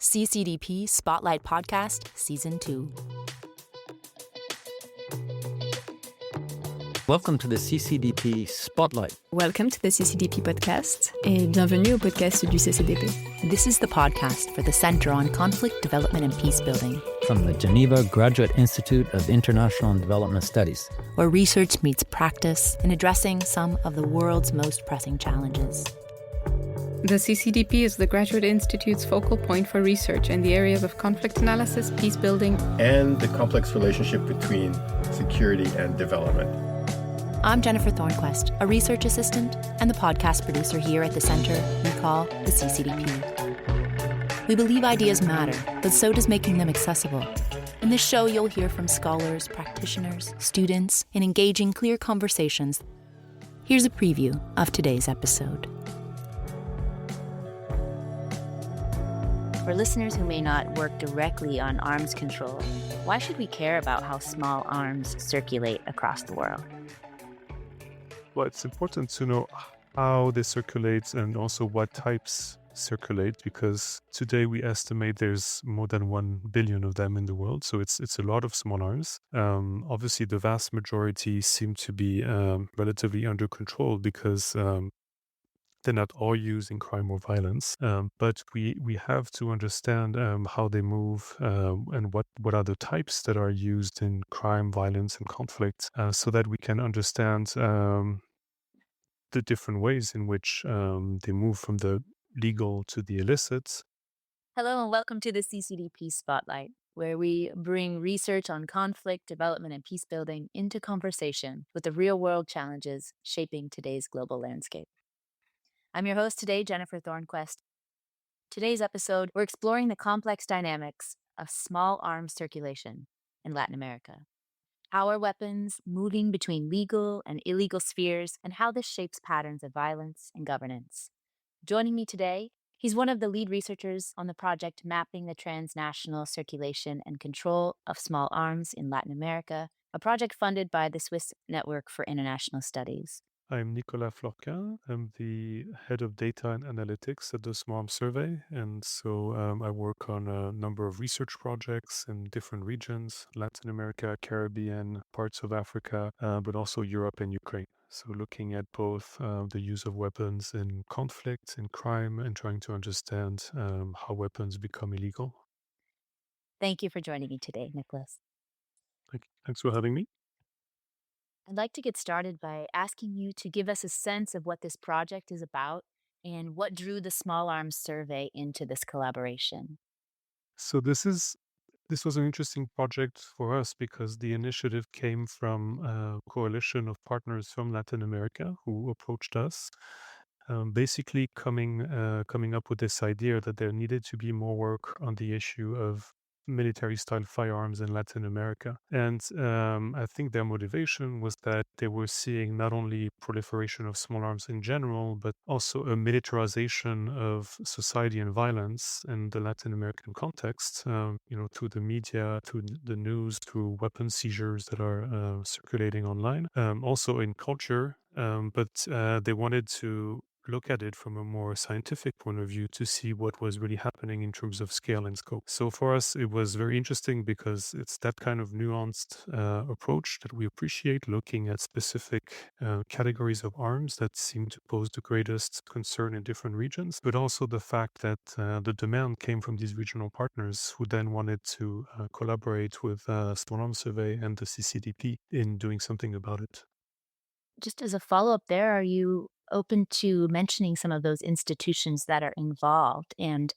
CCDP Spotlight Podcast, Season 2. Welcome to the CCDP Spotlight. Welcome to the CCDP podcast et bienvenue au podcast du CCDP. This is the podcast for the Center on Conflict, Development and Peace Building From the Geneva Graduate Institute of International and Development Studies, where research meets practice in addressing some of the world's most pressing challenges. The CCDP is the Graduate Institute's focal point for research in the areas of conflict analysis, peace building, and the complex relationship between security and development. I'm Jennifer Thornquest, a research assistant and the podcast producer here at the center we call the CCDP. We believe ideas matter, but so does making them accessible. In this show, you'll hear from scholars, practitioners, students, in engaging, clear conversations. Here's a preview of today's episode. For listeners who may not work directly on arms control, why should we care about how small arms circulate across the world? Well, it's important to know how they circulate and also what types circulate, because today we estimate there's more than 1 billion of them in the world. So it's a lot of small arms. Obviously, the vast majority seem to be relatively under control because they're not all used in crime or violence. But we have to understand how they move and what are the types that are used in crime, violence, and conflict, so that we can understand the different ways in which they move from the legal to the illicit. Hello and welcome to the CCDP Spotlight, where we bring research on conflict, development, and peace building into conversation with the real-world challenges shaping today's global landscape. I'm your host today, Jennifer Thornquest. Today's episode, we're exploring the complex dynamics of small arms circulation in Latin America. How are weapons moving between legal and illegal spheres, and how this shapes patterns of violence and governance? Joining me today, he's one of the lead researchers on the project Mapping the Transnational Circulation and Control of Small Arms in Latin America, a project funded by the Swiss Network for International Studies. I'm Nicolas Florquin. I'm the head of data and analytics at the Small Arms Survey. And so I work on a number of research projects in different regions, Latin America, Caribbean, parts of Africa, but also Europe and Ukraine. So looking at both the use of weapons in conflict, in crime, and trying to understand how weapons become illegal. Thank you for joining me today, Nicholas. Thanks for having me. I'd like to get started by asking you to give us a sense of what this project is about and what drew the Small Arms Survey into this collaboration. So this was an interesting project for us because the initiative came from a coalition of partners from Latin America who approached us, basically coming up with this idea that there needed to be more work on the issue of military-style firearms in Latin America. And I think their motivation was that they were seeing not only proliferation of small arms in general, but also a militarization of society and violence in the Latin American context, through the media, through the news, through weapon seizures that are circulating online, also in culture. But they wanted to look at it from a more scientific point of view to see what was really happening in terms of scale and scope. So for us, it was very interesting because it's that kind of nuanced approach that we appreciate, looking at specific categories of arms that seem to pose the greatest concern in different regions, but also the fact that the demand came from these regional partners who then wanted to collaborate with Small Arms Survey and the CCDP in doing something about it. Just as a follow-up there, are you open to mentioning some of those institutions that are involved and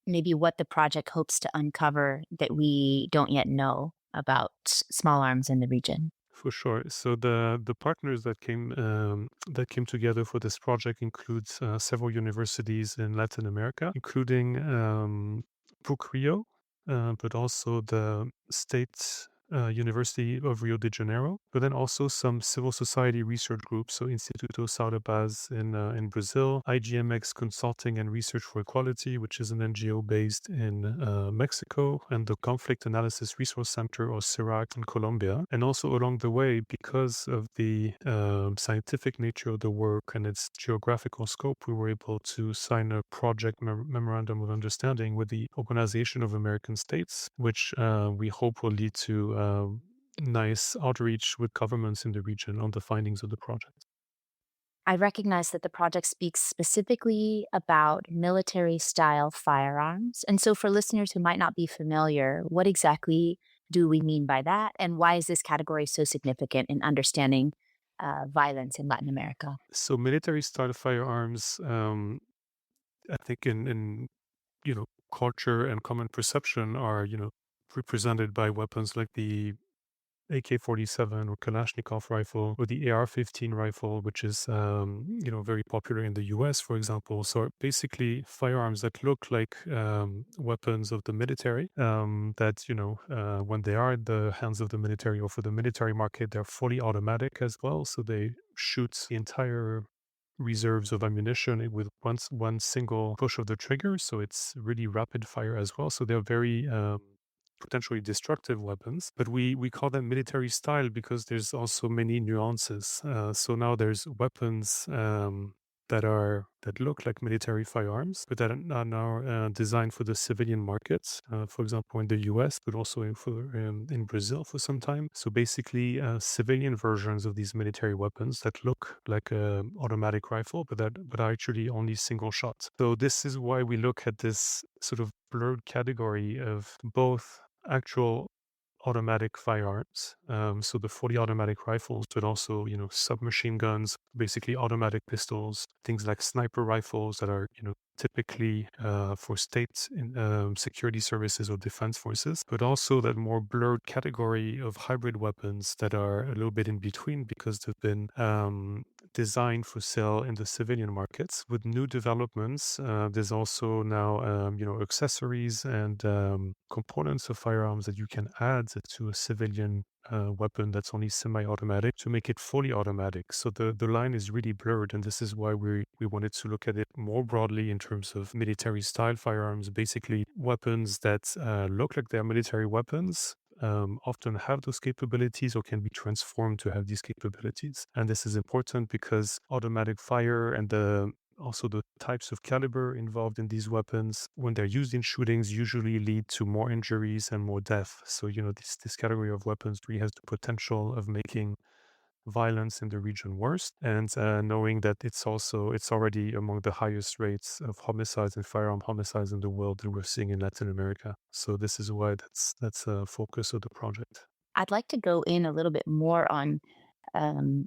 maybe what the project hopes to uncover that we don't yet know about small arms in the region? For sure. So the partners that came together for this project includes several universities in Latin America, including PUC Rio, but also the state University of Rio de Janeiro, but then also some civil society research groups, so Instituto São da Paz in Brazil, IGMX Consulting and Research for Equality, which is an NGO based in Mexico, and the Conflict Analysis Resource Center, or CIRAC, in Colombia. And also along the way, because of the scientific nature of the work and its geographical scope, we were able to sign a project memorandum of understanding with the Organization of American States, which we hope will lead to nice outreach with governments in the region on the findings of the project. I recognize that the project speaks specifically about military style firearms. And so, for listeners who might not be familiar, what exactly do we mean by that? And why is this category so significant in understanding violence in Latin America? So military style firearms, I think in culture and common perception are represented by weapons like the AK-47 or Kalashnikov rifle, or the AR-15 rifle, which is very popular in the US, for example. So basically firearms that look like weapons of the military, that when they are in the hands of the military or for the military market, they're fully automatic as well. So they shoot the entire reserves of ammunition with one single push of the trigger. So it's really rapid fire as well. So they're very potentially destructive weapons, but we call them military style because there's also many nuances. So now there's weapons that look like military firearms, but that are now designed for the civilian markets. For example, in the U.S., but also in Brazil for some time. So basically, civilian versions of these military weapons that look like an automatic rifle, but are actually only single shot. So this is why we look at this sort of blurred category of both actual automatic firearms, so the fully automatic rifles, but also submachine guns, basically automatic pistols, things like sniper rifles that are typically for state security services or defense forces, but also that more blurred category of hybrid weapons that are a little bit in between because they've been designed for sale in the civilian markets. With new developments, there's also now accessories and components of firearms that you can add to a civilian weapon that's only semi-automatic to make it fully automatic. So the line is really blurred, and this is why we wanted to look at it more broadly in terms of military style firearms, basically weapons that look like they're military weapons, often have those capabilities or can be transformed to have these capabilities. And this is important because automatic fire and also the types of caliber involved in these weapons, when they're used in shootings, usually lead to more injuries and more death. So, this category of weapons really has the potential of making violence in the region worse, and knowing that it's already among the highest rates of homicides and firearm homicides in the world that we're seeing in Latin America. So this is why that's a focus of the project. I'd like to go in a little bit more on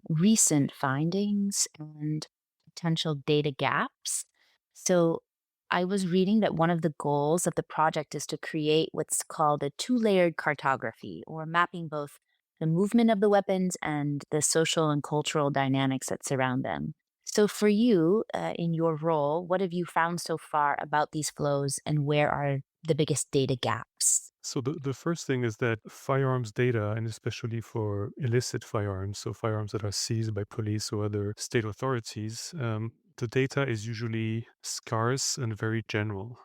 recent findings and potential data gaps. So, I was reading that one of the goals of the project is to create what's called a two-layered cartography, or mapping both the movement of the weapons and the social and cultural dynamics that surround them. So, for you, in your role, what have you found so far about these flows, and where are the biggest data gaps? So the first thing is that firearms data, and especially for illicit firearms, so firearms that are seized by police or other state authorities, the data is usually scarce and very general.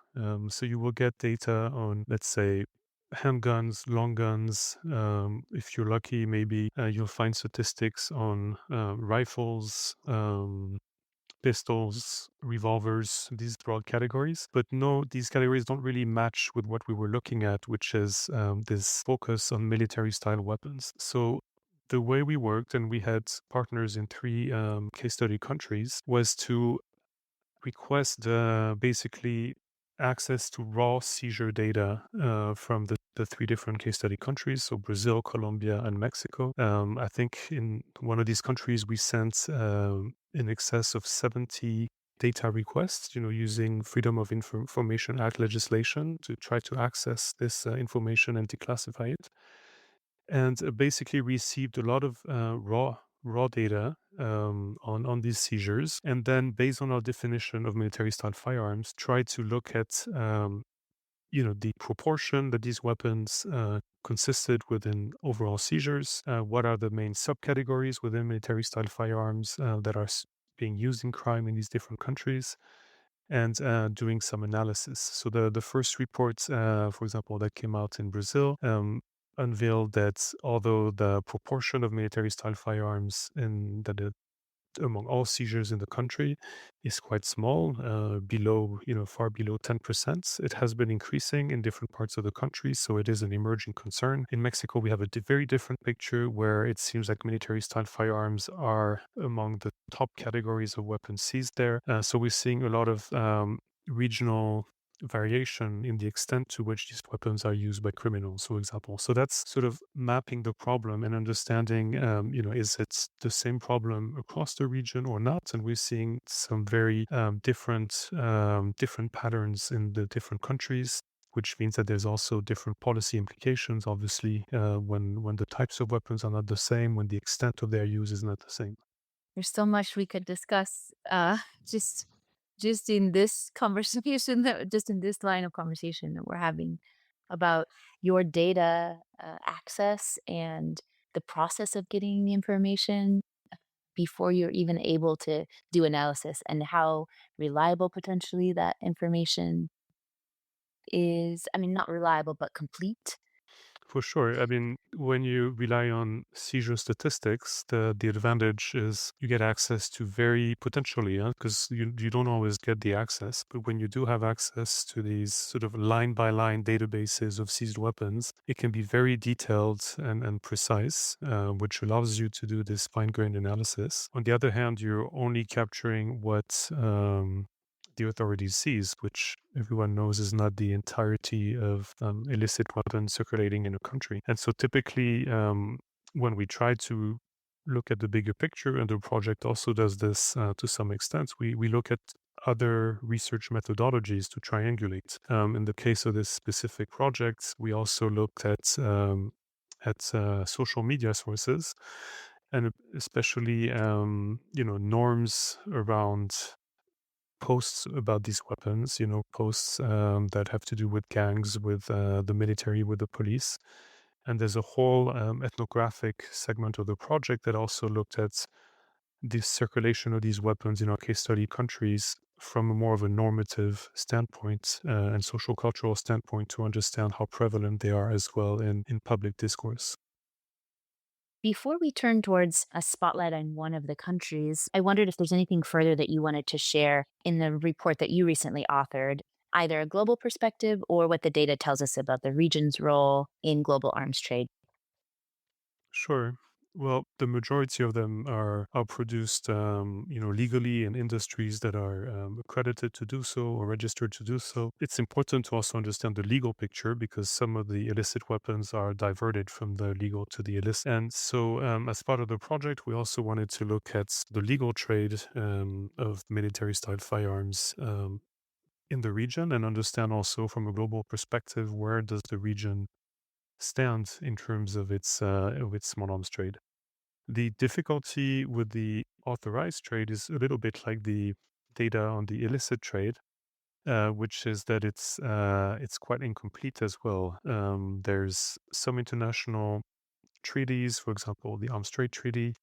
So you will get data on, let's say, handguns, long guns. If you're lucky, maybe you'll find statistics on rifles, pistols, revolvers, these broad categories. But no, these categories don't really match with what we were looking at, which is this focus on military style weapons. So the way we worked, and we had partners in 3 case study countries, was to request basically access to raw seizure data from the 3 different case study countries, so Brazil, Colombia, and Mexico. I think in one of these countries we sent in excess of 70 data requests, using Freedom of Information Act legislation to try to access this information and declassify it, and basically received a lot of raw data on these seizures, and then based on our definition of military style firearms, try to look at the proportion that these weapons consisted within overall seizures. What are the main subcategories within military-style firearms that are being used in crime in these different countries? And doing some analysis. So the first report, for example, that came out in Brazil, unveiled that although the proportion of military-style firearms among all seizures in the country is quite small, far below 10%. It has been increasing in different parts of the country, so it is an emerging concern. In Mexico, we have a very different picture where it seems like military-style firearms are among the top categories of weapons seized there. So we're seeing a lot of regional variation in the extent to which these weapons are used by criminals, for example. So that's sort of mapping the problem and understanding, is it the same problem across the region or not? And we're seeing some very different patterns in the different countries, which means that there's also different policy implications, obviously, when the types of weapons are not the same, when the extent of their use is not the same. There's so much we could discuss just just in this conversation, just in this line of conversation that we're having about your data access and the process of getting the information before you're even able to do analysis and how reliable potentially that information is. I mean, not reliable, but complete. For sure. I mean, when you rely on seizure statistics, the advantage is you get access to very potentially, because you don't always get the access, but when you do have access to these sort of line by line databases of seized weapons, it can be very detailed and precise, which allows you to do this fine grained analysis. On the other hand, you're only capturing what the authorities seize, which everyone knows is not the entirety of illicit weapons circulating in a country. And so typically, when we try to look at the bigger picture, and the project also does this to some extent, we look at other research methodologies to triangulate. In the case of this specific project, we also looked at social media sources, and especially norms around posts about these weapons, posts that have to do with gangs, with the military, with the police. And there's a whole ethnographic segment of the project that also looked at the circulation of these weapons in our case study countries from a more of a normative standpoint and social cultural standpoint to understand how prevalent they are as well in public discourse. Before we turn towards a spotlight on one of the countries, I wondered if there's anything further that you wanted to share in the report that you recently authored, either a global perspective or what the data tells us about the region's role in global arms trade. Sure. Well, the majority of them are produced, legally in industries that are accredited to do so or registered to do so. It's important to also understand the legal picture because some of the illicit weapons are diverted from the legal to the illicit. And so, as part of the project, we also wanted to look at the legal trade of military-style firearms. In the region, and understand also from a global perspective, where does the region stand in terms of its small arms trade. The difficulty with the authorized trade is a little bit like the data on the illicit trade, which is that it's quite incomplete as well. There's some international treaties, for example, the Arms Trade Treaty,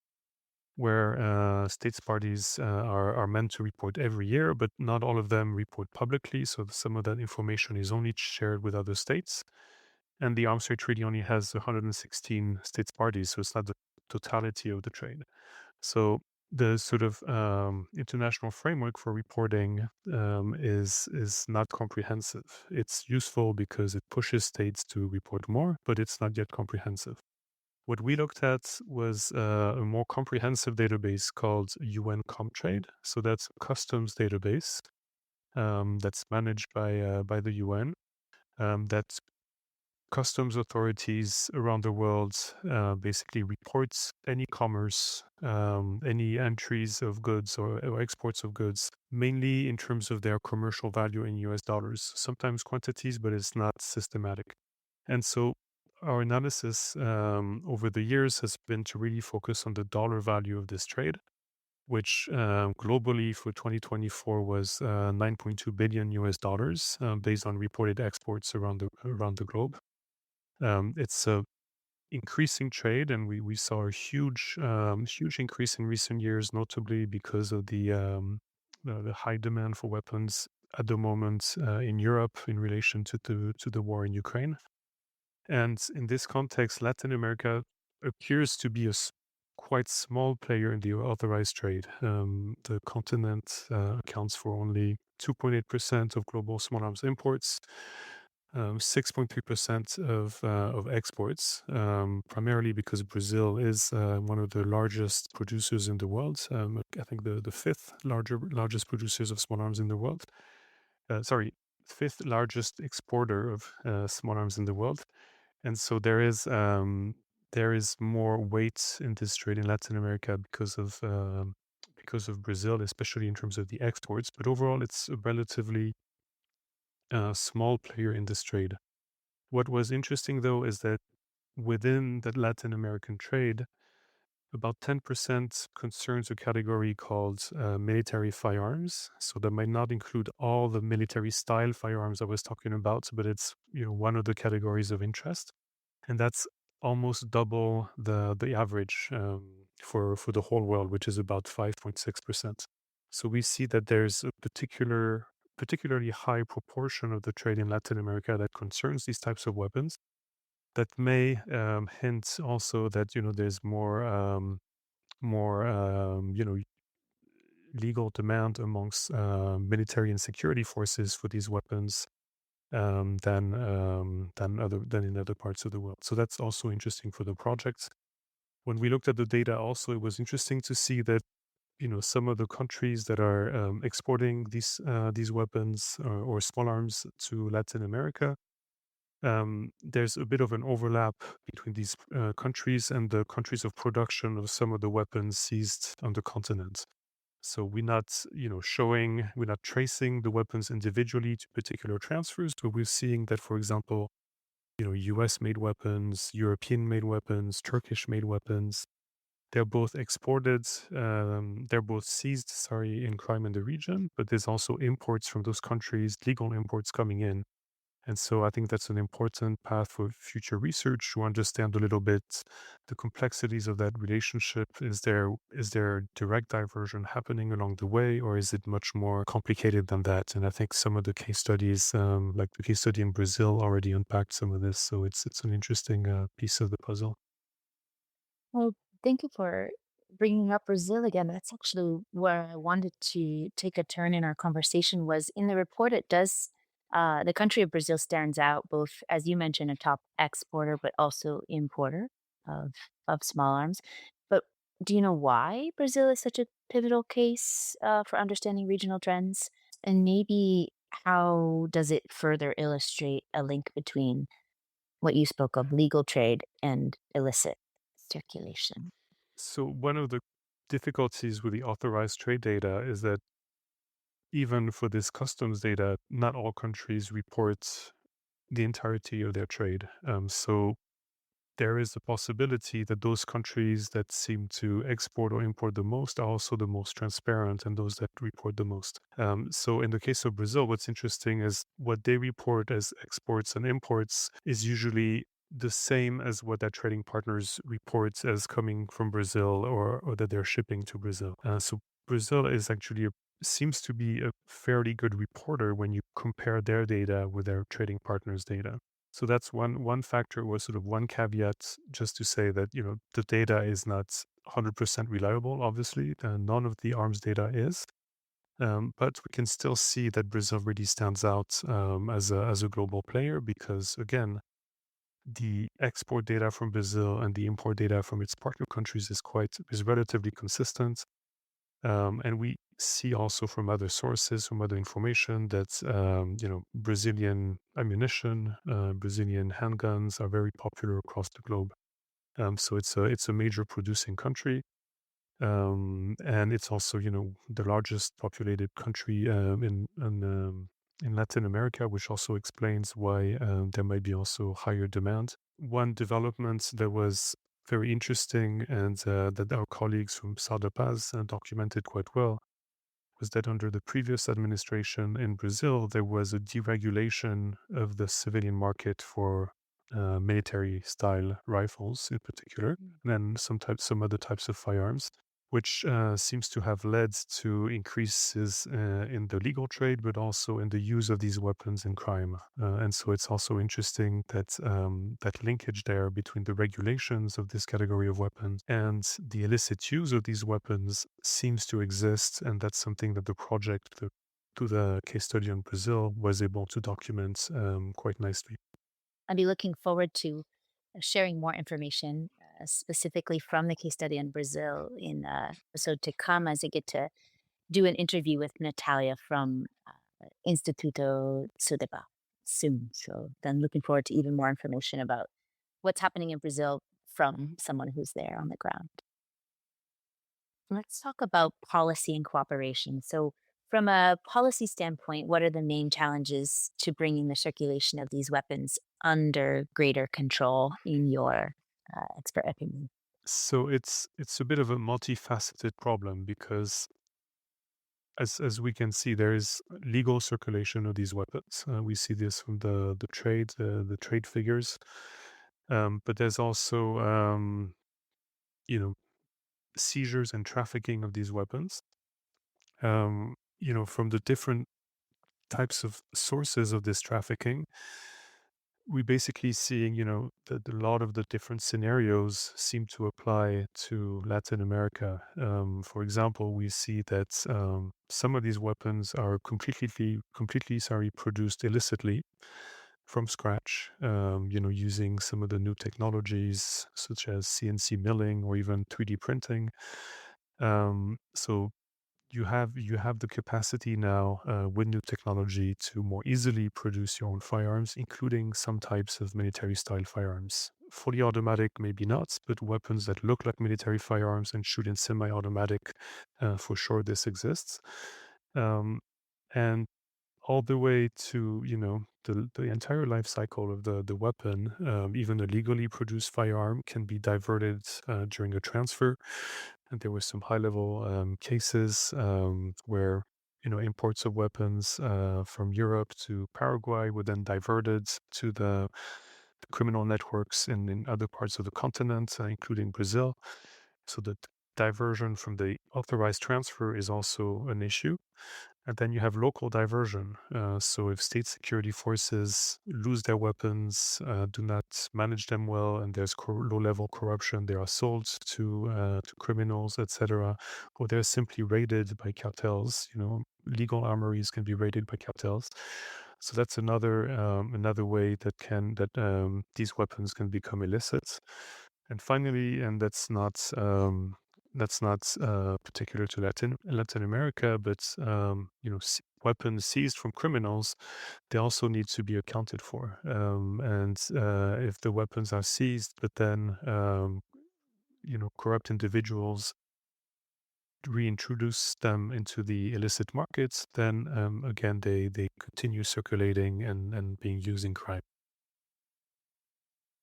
where states parties are meant to report every year, but not all of them report publicly. So some of that information is only shared with other states. And the Arms Trade Treaty only has 116 states parties, so it's not the totality of the trade. So the sort of international framework for reporting is not comprehensive. It's useful because it pushes states to report more, but it's not yet comprehensive. What we looked at was a more comprehensive database called UN Comtrade. So that's a customs database that's managed by the UN. That customs authorities around the world basically reports any commerce, any entries of goods or exports of goods, mainly in terms of their commercial value in US dollars, sometimes quantities, but it's not systematic. And so our analysis over the years has been to really focus on the dollar value of this trade. which globally for 2024 was $9.2 billion US, based on reported exports around the globe. It's a increasing trade, and we saw a huge increase in recent years, notably because of the high demand for weapons at the moment in Europe in relation to the war in Ukraine. And in this context, Latin America appears to be a quite small player in the authorized trade. The continent accounts for only 2.8% of global small arms imports, 6.3% of exports, primarily because Brazil is one of the largest producers in the world. I think the largest producers of small arms in the world. Sorry, fifth largest exporter of small arms in the world. And so there is more weight in this trade in Latin America because of Brazil, especially in terms of the exports. But overall, it's a relatively small player in this trade. What was interesting, though, is that within the Latin American trade, about 10% concerns a category called military firearms. So that might not include all the military style firearms I was talking about, but it's one of the categories of interest, and that's almost double the average for the whole world, which is about 5.6%. So we see that there's a particularly high proportion of the trade in Latin America that concerns these types of weapons. That may hint also that there's more legal demand amongst military and security forces for these weapons than in other parts of the world. So that's also interesting for the project. When we looked at the data, also it was interesting to see that some of the countries that are exporting these weapons or small arms to Latin America, there's a bit of an overlap between these countries and the countries of production of some of the weapons seized on the continent. So we're not, we're not tracing the weapons individually to particular transfers, but we're seeing that, for example, US-made weapons, European-made weapons, Turkish-made weapons, they're both exported, they're both seized, in crime in the region, but there's also imports from those countries, legal imports coming in. And so I think that's an important path for future research to understand a little bit the complexities of that relationship. Is there direct diversion happening along the way, or is it much more complicated than that? And I think some of the case studies, like the case study in Brazil, already unpacked some of this. So it's an interesting piece of the puzzle. Well, thank you for bringing up Brazil again. That's actually where I wanted to take a turn in our conversation. Was in the report, it does, the country of Brazil stands out, both, as you mentioned, a top exporter, but also importer of, of small arms. But do you know why Brazil is such a pivotal case for understanding regional trends? And maybe how does it further illustrate a link between what you spoke of, legal trade and illicit circulation? So one of the difficulties with the authorized trade data is that even for this customs data, not all countries report the entirety of their trade. So there is a possibility that those countries that seem to export or import the most are also the most transparent and those that report the most. So in the case of Brazil, what's interesting is what they report as exports and imports is usually the same as what their trading partners report as coming from Brazil or that they're shipping to Brazil. So Brazil is actually seems to be a fairly good reporter when you compare their data with their trading partners' data. So that's one factor, or sort of one caveat, just to say that the data is not 100% reliable. Obviously, none of the arms data is, but we can still see that Brazil really stands out as a global player because, again, the export data from Brazil and the import data from its partner countries is relatively consistent. And we see also from other sources, from other information, that Brazilian ammunition, Brazilian handguns are very popular across the globe. So it's a major producing country, and it's also the largest populated country in Latin America, which also explains why there might be also higher demand. One development that was very interesting and that our colleagues from SADAPAS documented quite well was that under the previous administration in Brazil, there was a deregulation of the civilian market for military style rifles in particular, and then some other types of firearms, which seems to have led to increases in the legal trade, but also in the use of these weapons in crime. And so it's also interesting that that linkage there between the regulations of this category of weapons and the illicit use of these weapons seems to exist, and that's something that the project, to the case study in Brazil, was able to document quite nicely. I'll be looking forward to sharing more information, specifically from the case study in Brazil in episode to come, as I get to do an interview with Natalia from Instituto Sudeba soon. So then looking forward to even more information about what's happening in Brazil from someone who's there on the ground. Let's talk about policy and cooperation. So, from a policy standpoint, what are the main challenges to bringing the circulation of these weapons under greater control, in your expert opinion? So it's a bit of a multifaceted problem because as we can see, there is legal circulation of these weapons. We see this from the trade, the trade figures, but there's also you know seizures and trafficking of these weapons. From the different types of sources of this trafficking, we basically seeing, that a lot of the different scenarios seem to apply to Latin America. For example, we see that some of these weapons are completely, produced illicitly from scratch. Using some of the new technologies such as CNC milling or even 3D printing. So you have the capacity now with new technology to more easily produce your own firearms, including some types of military style firearms. Fully automatic, maybe not, but weapons that look like military firearms and shoot in semi-automatic, for sure, this exists. Um, and all the way to the entire life cycle of the weapon. Even a legally produced firearm can be diverted during a transfer, and there were some high level cases where imports of weapons from Europe to Paraguay were then diverted to the criminal networks in other parts of the continent, including Brazil. So the diversion from the authorized transfer is also an issue. And then you have local diversion. So if state security forces lose their weapons, do not manage them well, and there's low-level corruption, they are sold to criminals, etc., or they're simply raided by cartels. Legal armories can be raided by cartels. So that's another way that these weapons can become illicit. And finally, and that's not particular to Latin America, but weapons seized from criminals, they also need to be accounted for. And if the weapons are seized, but then corrupt individuals reintroduce them into the illicit markets, then again they continue circulating and being used in crime.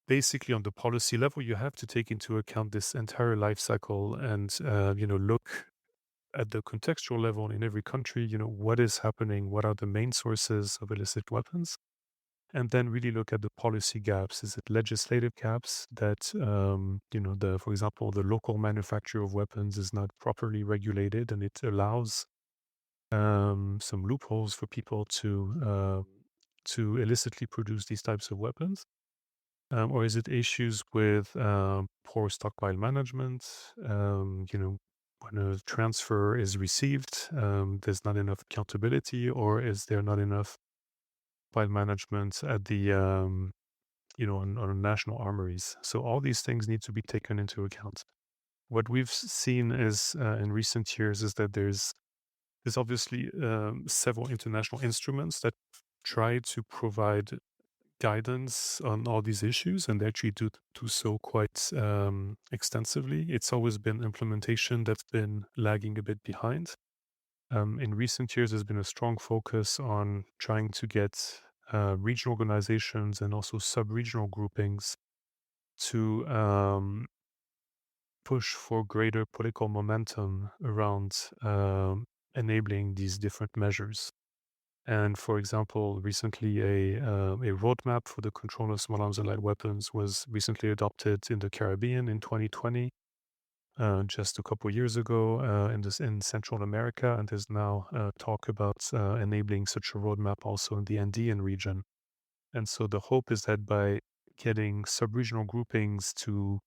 Basically, on the policy level, you have to take into account this entire life cycle and look at the contextual level in every country, what is happening, what are the main sources of illicit weapons, and then really look at the policy gaps. Is it legislative gaps that, for example, the local manufacture of weapons is not properly regulated and it allows some loopholes for people to illicitly produce these types of weapons? Or is it issues with poor stockpile management? When a transfer is received, there's not enough accountability, or is there not enough file management at the on national armories? So all these things need to be taken into account. What we've seen is in recent years is that there's obviously several international instruments that try to provide guidance on all these issues, and they actually do so quite extensively. It's always been implementation that's been lagging a bit behind. In recent years, there's been a strong focus on trying to get regional organizations and also sub-regional groupings to push for greater political momentum around enabling these different measures. And for example, recently a roadmap for the control of small arms and light weapons was recently adopted in the Caribbean in 2020, just a couple years ago in Central America, and there's now talk about enabling such a roadmap also in the Andean region. And so the hope is that by getting sub-regional groupings to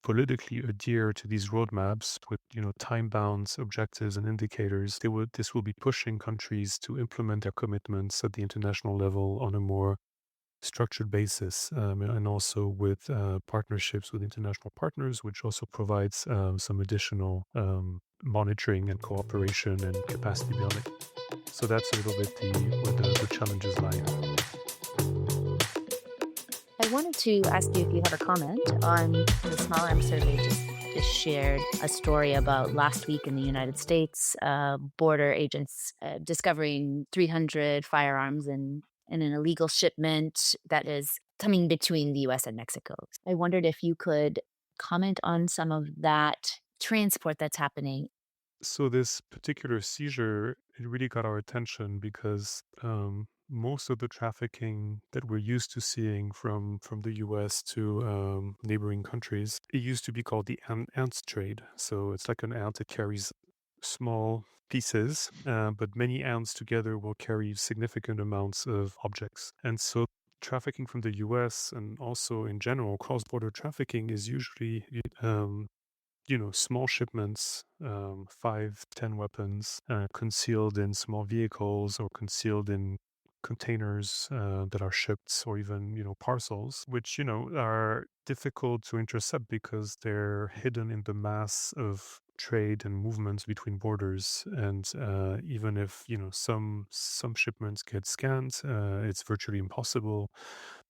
politically adhere to these roadmaps with time-bound objectives and indicators, this will be pushing countries to implement their commitments at the international level on a more structured basis, and also with partnerships with international partners, which also provides some additional monitoring and cooperation and capacity building. So that's a little bit where the challenges lie. I wanted to ask you if you have a comment on the Small Arms Survey just shared a story about last week in the United States, border agents discovering 300 firearms in an illegal shipment that is coming between the US and Mexico. I wondered if you could comment on some of that transport that's happening. So this particular seizure, it really got our attention because most of the trafficking that we're used to seeing from the U.S. to neighboring countries, it used to be called the ant trade. So it's like an ant that carries small pieces, but many ants together will carry significant amounts of objects. And so trafficking from the U.S. and also in general cross-border trafficking is usually small shipments, 5, 10 weapons concealed in small vehicles or concealed in containers that are shipped, or even, parcels, which, are difficult to intercept because they're hidden in the mass of trade and movements between borders. And even if, some shipments get scanned, it's virtually impossible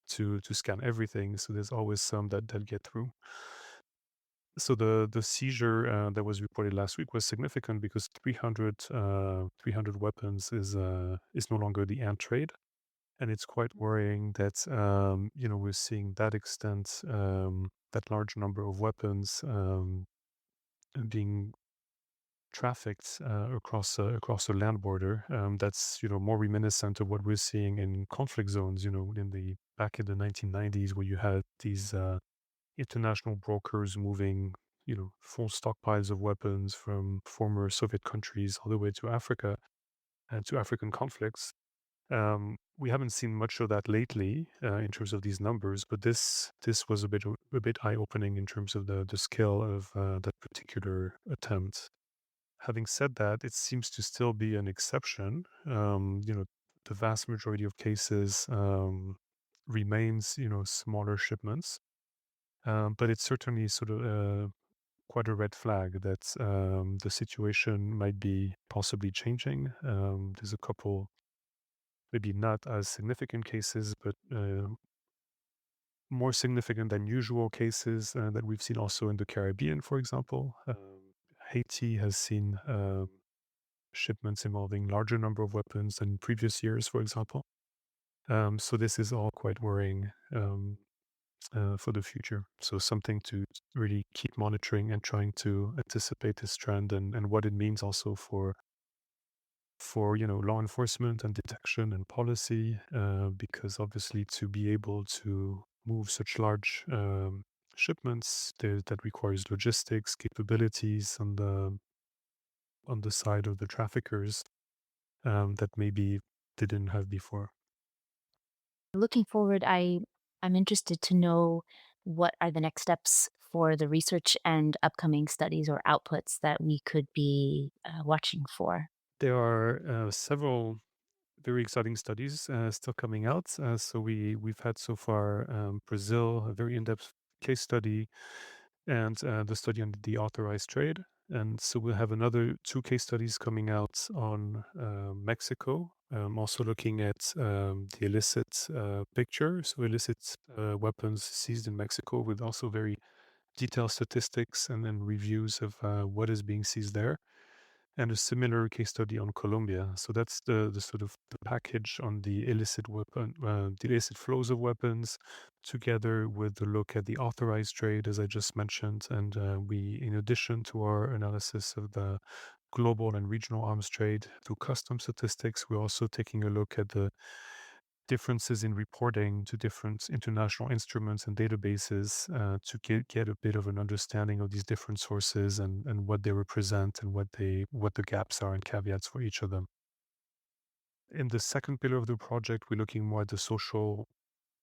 to scan everything. So there's always some that get through. So the seizure that was reported last week was significant because 300 weapons is no longer the ant trade, and it's quite worrying that we're seeing that extent, that large number of weapons being trafficked across the land border. That's more reminiscent of what we're seeing in conflict zones. Back in the 1990s, where you had these international brokers moving, full stockpiles of weapons from former Soviet countries all the way to Africa and to African conflicts. We haven't seen much of that lately in terms of these numbers, but this was a bit eye-opening in terms of the scale of that particular attempt. Having said that, it seems to still be an exception. The vast majority of cases remains, smaller shipments. But it's certainly sort of quite a red flag that the situation might be possibly changing. There's a couple, maybe not as significant cases, but more significant than usual cases that we've seen also in the Caribbean, for example. Haiti has seen shipments involving larger number of weapons than previous years, for example. So this is all quite worrying. For the future. So something to really keep monitoring and trying to anticipate this trend, and what it means also for law enforcement and detection and policy, because obviously to be able to move such large shipments, that requires logistics capabilities on the side of the traffickers that maybe they didn't have before. Looking forward, I'm interested to know what are the next steps for the research and upcoming studies or outputs that we could be watching for. There are several very exciting studies still coming out. So we've had so far Brazil, a very in-depth case study, and the study on the authorized trade. And so we'll have another 2 case studies coming out on Mexico, also looking at the illicit picture, so illicit weapons seized in Mexico, with also very detailed statistics and then reviews of what is being seized there. and a similar case study on Colombia. So that's the sort of the package on the illicit the illicit flows of weapons, together with the look at the authorized trade, as I just mentioned. And we, in addition to our analysis of the global and regional arms trade through custom statistics, we're also taking a look at the differences in reporting to different international instruments and databases to get a bit of an understanding of these different sources and what they represent and what the gaps are and caveats for each of them. In the second pillar of the project, we're looking more at the social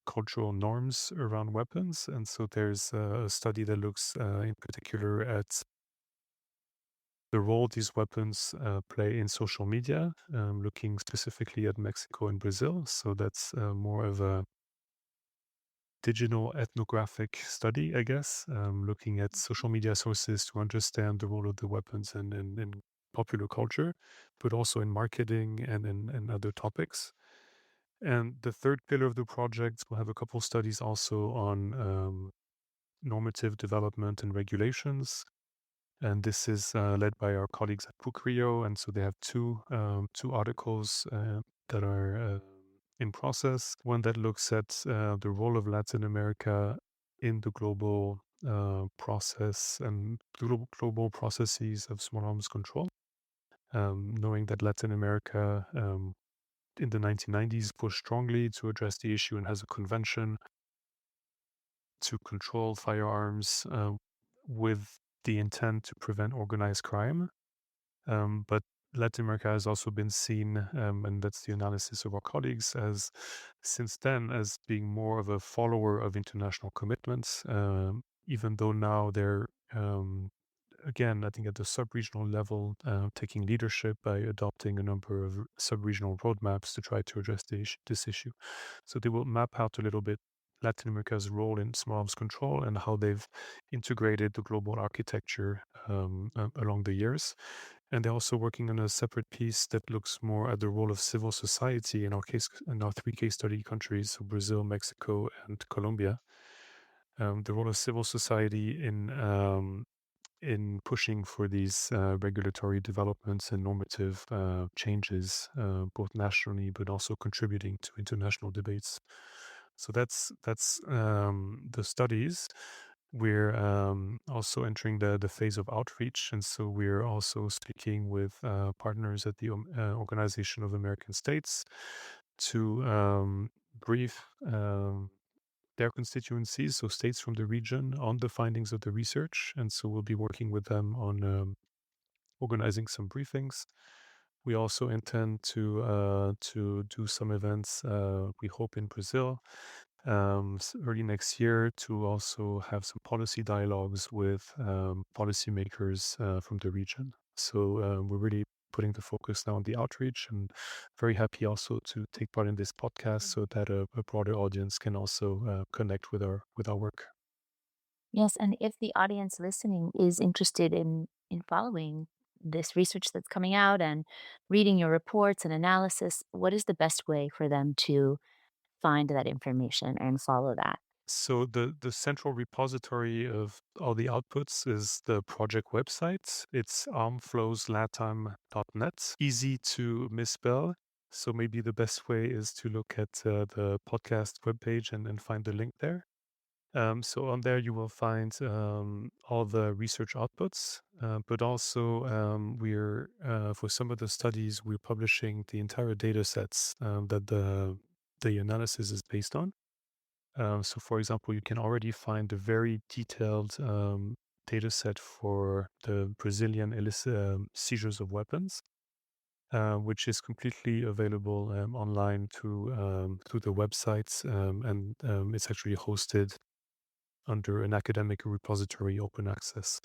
cultural norms around weapons. And so there's a study that looks in particular at the role these weapons play in social media, looking specifically at Mexico and Brazil. So that's more of a digital ethnographic study, I guess, looking at social media sources to understand the role of the weapons in popular culture, but also in marketing and in other topics. And the third pillar of the project will have a couple studies also on normative development and regulations. And this is led by our colleagues at PUCRIO. And so they have two articles that are in process. One that looks at the role of Latin America in the global process and global processes of small arms control. Knowing that Latin America in the 1990s pushed strongly to address the issue and has a convention to control firearms with the intent to prevent organized crime. But Latin America has also been seen, and that's the analysis of our colleagues, as since then as being more of a follower of international commitments, even though now they're again, I think at the sub-regional level, taking leadership by adopting a number of sub-regional roadmaps to try to address this issue. So they will map out a little bit Latin America's role in small arms control and how they've integrated the global architecture along the years. And they're also working on a separate piece that looks more at the role of civil society in our three case study countries, so Brazil, Mexico, and Colombia. The role of civil society in pushing for these regulatory developments and normative changes, both nationally but also contributing to international debates. So that's the studies. We're also entering the phase of outreach, and so we're also speaking with partners at the Organization of American States to brief their constituencies, so states from the region, on the findings of the research. And so we'll be working with them on organizing some briefings. We also intend to do some events, we hope in Brazil, early next year, to also have some policy dialogues with policymakers from the region. So we're really putting the focus now on the outreach, and very happy also to take part in this podcast so that a broader audience can also connect with our work. Yes, and if the audience listening is interested in following this research that's coming out and reading your reports and analysis, what is the best way for them to find that information and follow that? So the central repository of all the outputs is the project website. It's armflowslatam.net. Easy to misspell. So maybe the best way is to look at the podcast webpage and find the link there. So on there you will find all the research outputs, but also we're for some of the studies we're publishing the entire data sets that the analysis is based on. So, for example, you can already find a very detailed data set for the Brazilian illicit seizures of weapons, which is completely available online through the websites, and it's actually hosted under an academic repository, open access.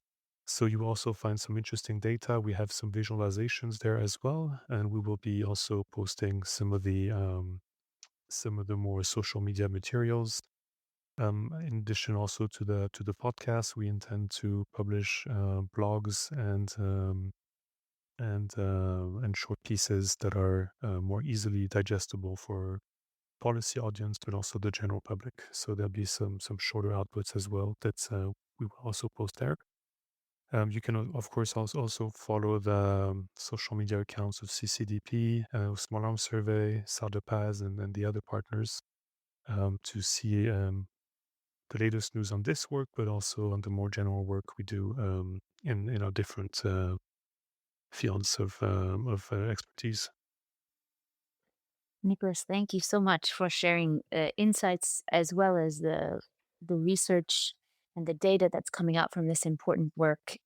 So you will also find some interesting data. We have some visualizations there as well, and we will be also posting some of the more social media materials. In addition, also to the podcast, we intend to publish blogs and short pieces that are more easily digestible for policy audience, but also the general public. So there'll be some shorter outputs as well that we will also post there. You can, of course, also follow the social media accounts of CCDP, Small Arms Survey, SADEPAS, and the other partners to see the latest news on this work, but also on the more general work we do in our different fields of expertise. Nicolas, thank you so much for sharing insights as well as the research and the data that's coming out from this important work.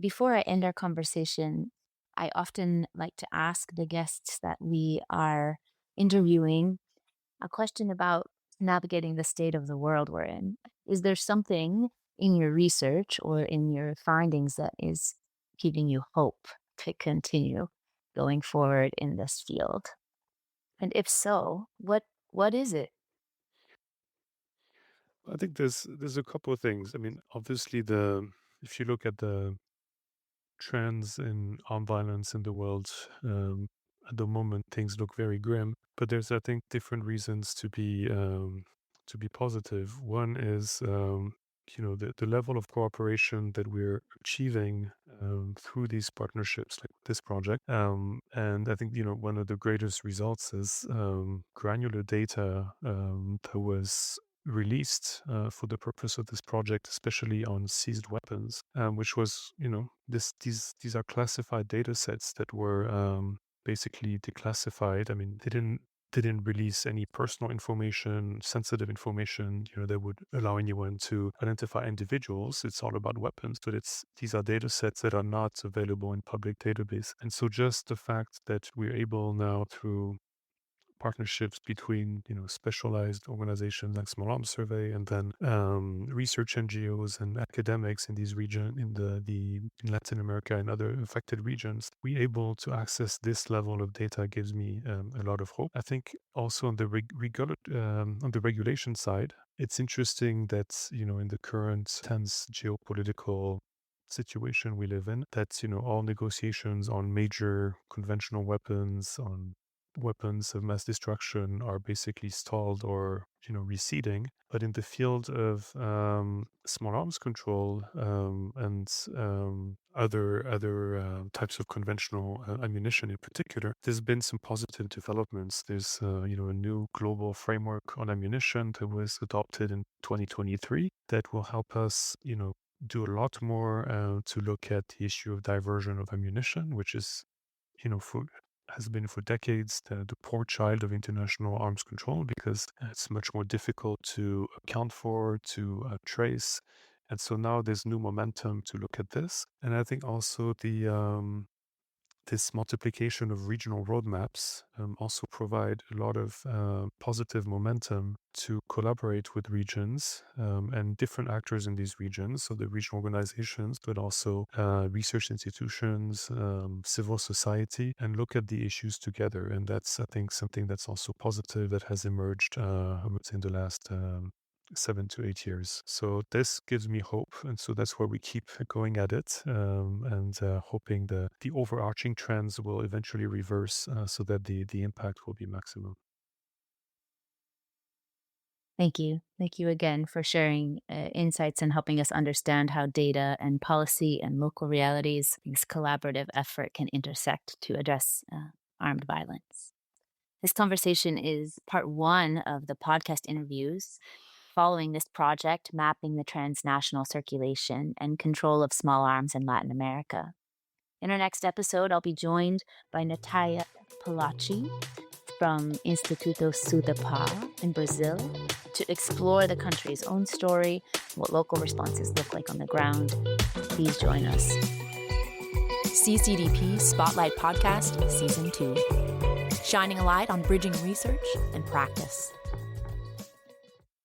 Before I end our conversation, I often like to ask the guests that we are interviewing a question about navigating the state of the world we're in. Is there something in your research or in your findings that is giving you hope to continue going forward in this field? And if so, what is it? I think there's a couple of things. I mean, obviously, if you look at the trends in armed violence in the world, at the moment things look very grim. But there's, I think, different reasons to be positive. One is the level of cooperation that we're achieving through these partnerships, like this project. And I think one of the greatest results is granular data that was released for the purpose of this project, especially on seized weapons, which was, these are classified data sets that were basically declassified. I mean, they didn't release any personal information, sensitive information, that would allow anyone to identify individuals. It's all about weapons, but these are data sets that are not available in public database. And so just the fact that we're able now, through partnerships between specialized organizations like Small Arms Survey and then research NGOs and academics in these regions, in Latin America and other affected regions, we able to access this level of data gives me a lot of hope. I think also on the on the regulation side, it's interesting that in the current tense geopolitical situation we live in, that all negotiations on major conventional weapons, on weapons of mass destruction, are basically stalled or receding. But in the field of small arms control and other types of conventional ammunition in particular, there's been some positive developments. There's a new global framework on ammunition that was adopted in 2023 that will help us do a lot more to look at the issue of diversion of ammunition, which is has been for decades the poor child of international arms control, because it's much more difficult to account for, to trace. And so now there's new momentum to look at this. And I think also this multiplication of regional roadmaps also provide a lot of positive momentum to collaborate with regions and different actors in these regions, so the regional organizations, but also research institutions, civil society, and look at the issues together. And that's, I think, something that's also positive that has emerged, I would say, in the last 7 to 8 years. So this gives me hope. And so that's where we keep going at it and hoping the overarching trends will eventually reverse so that the impact will be maximum. Thank you. Thank you again for sharing insights and helping us understand how data and policy and local realities, this collaborative effort, can intersect to address armed violence. This conversation is part one of the podcast interviews following this project, mapping the transnational circulation and control of small arms in Latin America. In our next episode, I'll be joined by Natalia Palaci from Instituto Sudapar in Brazil to explore the country's own story, what local responses look like on the ground. Please join us. CCDP Spotlight Podcast, Season 2. Shining a light on bridging research and practice.